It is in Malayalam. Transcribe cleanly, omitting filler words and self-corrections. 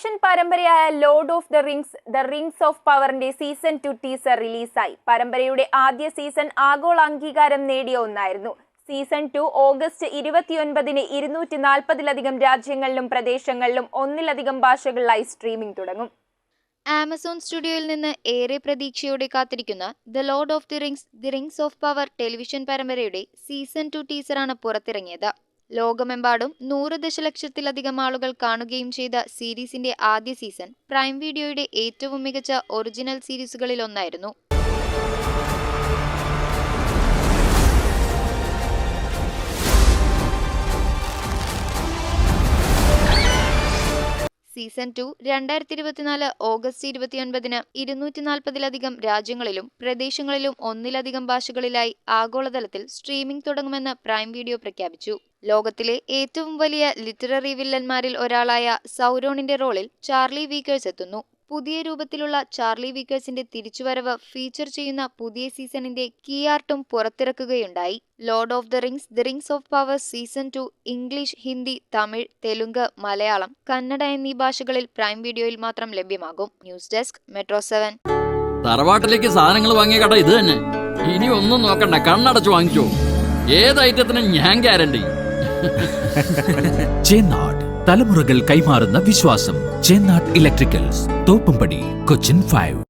ടെലിവിഷൻ പരമ്പരയായ Lord of the Rings of പവറിന്റെ സീസൺ 2 ടീസർ റിലീസായി. പരമ്പരയുടെ ആദ്യ സീസൺ ആഗോള അംഗീകാരം നേടിയ ഒന്നായിരുന്നു. സീസൺ 2 ഓഗസ്റ്റ് 29-ന് 240-ലധികം രാജ്യങ്ങളിലും പ്രദേശങ്ങളിലും 1-ലധികം ഭാഷകളിലായി സ്ട്രീമിംഗ് തുടങ്ങും. ആമസോൺ സ്റ്റുഡിയോയിൽ നിന്ന് ഏറെ പ്രതീക്ഷയോടെ കാത്തിരിക്കുന്ന the Lord of the Rings of power television പരമ്പരയുടെ സീസൺ 2 ടീസറാണ് പുറത്തിറങ്ങിയത്. ലോകമെമ്പാടും 100 ദശലക്ഷത്തിലധികം ആളുകൾ കാണുകയും ചെയ്ത സീരീസിന്റെ ആദ്യ സീസൺ പ്രൈം വീഡിയോയുടെ ഏറ്റവും മികച്ച ഒറിജിനൽ സീരീസുകളിൽ ഒന്നായിരുന്നു. സീസൺ 2 2024 ഓഗസ്റ്റ് 29-ന് 240-ലധികം രാജ്യങ്ങളിലും പ്രദേശങ്ങളിലും 1-ലധികം ഭാഷകളിലായി ആഗോളതലത്തിൽ സ്ട്രീമിംഗ് തുടങ്ങുമെന്ന് പ്രൈം വീഡിയോ പ്രഖ്യാപിച്ചു. ലോകത്തിലെ ഏറ്റവും വലിയ ലിറ്റററി വില്ലന്മാരിൽ ഒരാളായ സൗരോണിന്റെ റോളിൽ ചാർലി വീക്കേഴ്സ് എത്തുന്നു. പുതിയ രൂപത്തിലുള്ള ചാർലി വീക്കേഴ്സിന്റെ തിരിച്ചുവരവ് ഫീച്ചർ ചെയ്യുന്ന പുതിയ സീസണിന്റെ കീ ആർട്ടും പുറത്തിറക്കുകയുണ്ടായി. Lord of the Rings of Power season 2 English, Hindi, Tamil, Telugu, Malayalam, Kannada എന്നീ ഭാഷകളിൽ പ്രൈം വീഡിയോയിൽ മാത്രം ലഭ്യമാകും. News desk metro 7. തറവാട്ടിലേക്ക് സാധനങ്ങൾ വാങ്ങിയ കട ഇത് തന്നെ. ഇനി ഒന്നും നോക്കണ്ട, കണ്ണടച്ച് വാങ്ങിച്ചോ. ഏത് ഐറ്റത്തിനും ഞാൻ ഗ്യാരണ്ടി. ചേന്നാട്, തലമുറകൾ കൈമാറുന്ന വിശ്വാസം. ചേന്നാട് ഇലക്ട്രിക്കൽസ്, തോപ്പുംപടി, കൊച്ചിൻ 5.